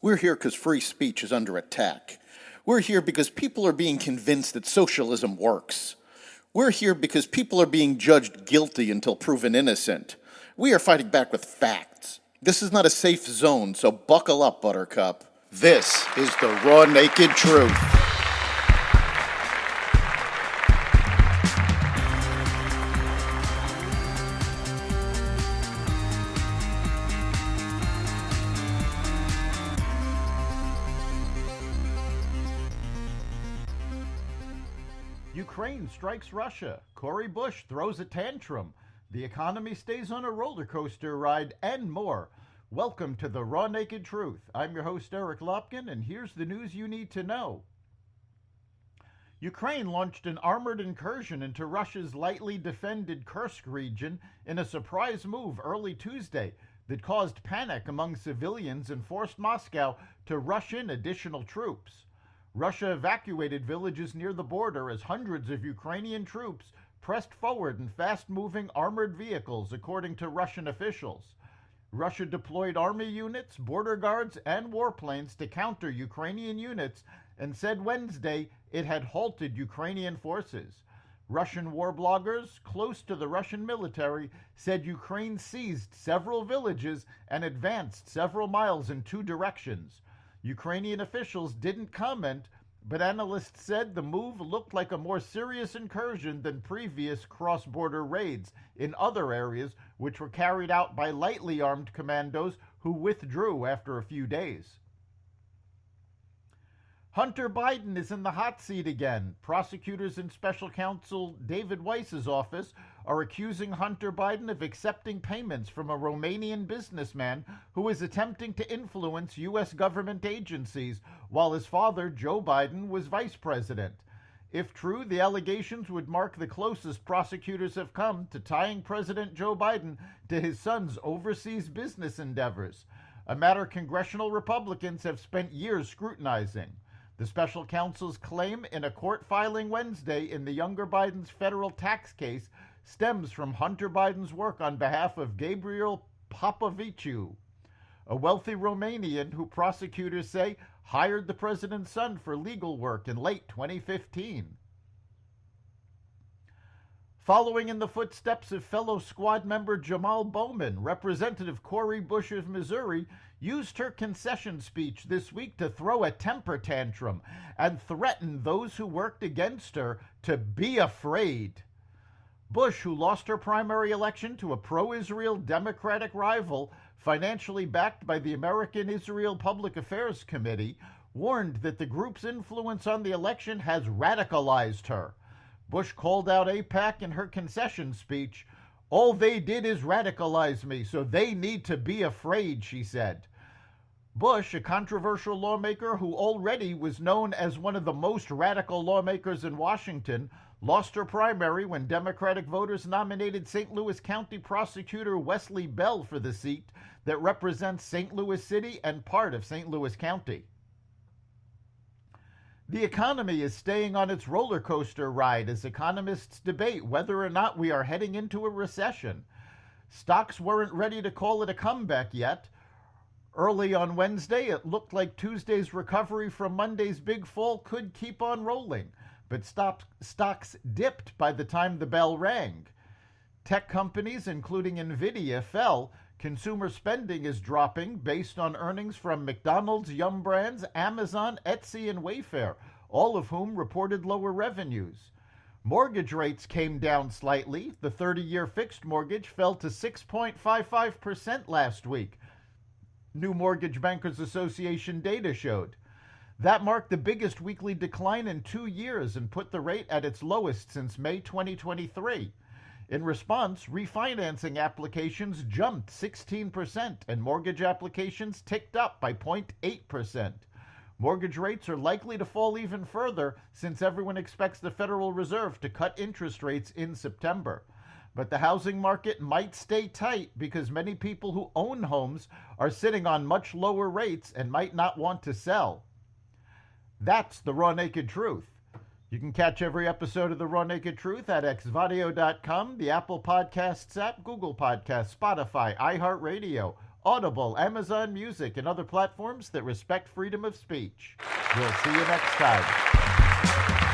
We're here because free speech is under attack. We're here because people are being convinced that socialism works. We're here because people are being judged guilty until proven innocent. We are fighting back with facts. This is not a safe zone, so buckle up, Buttercup. This is the raw, naked truth. Ukraine strikes Russia. Cory Bush throws a tantrum. The economy stays on a roller coaster ride, and more. Welcome to the Raw Naked Truth. I'm your host, Eric Lopkin, and here's the news you need to know. Ukraine launched an armored incursion into Russia's lightly defended Kursk region in a surprise move early Tuesday that caused panic among civilians and forced Moscow to rush in additional troops. Russia evacuated villages near the border as hundreds of Ukrainian troops pressed forward in fast-moving armored vehicles, according to Russian officials. Russia deployed army units, border guards, and warplanes to counter Ukrainian units and said Wednesday it had halted Ukrainian forces. Russian war bloggers close to the Russian military said Ukraine seized several villages and advanced several miles in two directions. Ukrainian officials didn't comment, but analysts said the move looked like a more serious incursion than previous cross-border raids in other areas, which were carried out by lightly armed commandos who withdrew after a few days. Hunter Biden is in the hot seat again. Prosecutors in Special Counsel David Weiss's office are accusing Hunter Biden of accepting payments from a Romanian businessman who is attempting to influence U.S. government agencies while his father, Joe Biden, was vice president. If true, the allegations would mark the closest prosecutors have come to tying President Joe Biden to his son's overseas business endeavors, a matter congressional Republicans have spent years scrutinizing. The special counsel's claim in a court filing Wednesday in the younger Biden's federal tax case stems from Hunter Biden's work on behalf of Gabriel Popoviciu, a wealthy Romanian who prosecutors say hired the president's son for legal work in late 2015. Following in the footsteps of fellow squad member Jamal Bowman, Representative Cory Bush of Missouri used her concession speech this week to throw a temper tantrum and threaten those who worked against her to be afraid. Bush, who lost her primary election to a pro-Israel Democratic rival, financially backed by the American Israel Public Affairs Committee, warned that the group's influence on the election has radicalized her. Bush called out AIPAC in her concession speech. "All they did is radicalize me, so they need to be afraid," she said. Bush, a controversial lawmaker who already was known as one of the most radical lawmakers in Washington, lost her primary when Democratic voters nominated St. Louis County Prosecutor Wesley Bell for the seat that represents St. Louis City and part of St. Louis County. The economy is staying on its roller coaster ride as economists debate whether or not we are heading into a recession. Stocks weren't ready to call it a comeback yet. Early on Wednesday, it looked like Tuesday's recovery from Monday's big fall could keep on rolling, but stocks dipped by the time the bell rang. Tech companies, including Nvidia, fell. Consumer spending is dropping based on earnings from McDonald's, Yum Brands, Amazon, Etsy, and Wayfair, all of whom reported lower revenues. Mortgage rates came down slightly. The 30-year fixed mortgage fell to 6.55% last week, New Mortgage Bankers Association data showed. That marked the biggest weekly decline in 2 years and put the rate at its lowest since May 2023. In response, refinancing applications jumped 16% and mortgage applications ticked up by 0.8%. Mortgage rates are likely to fall even further since everyone expects the Federal Reserve to cut interest rates in September. But the housing market might stay tight because many people who own homes are sitting on much lower rates and might not want to sell. That's the Raw Naked Truth. You can catch every episode of The Raw Naked Truth at xvadio.com, the Apple Podcasts app, Google Podcasts, Spotify, iHeartRadio, Audible, Amazon Music, and other platforms that respect freedom of speech. We'll see you next time.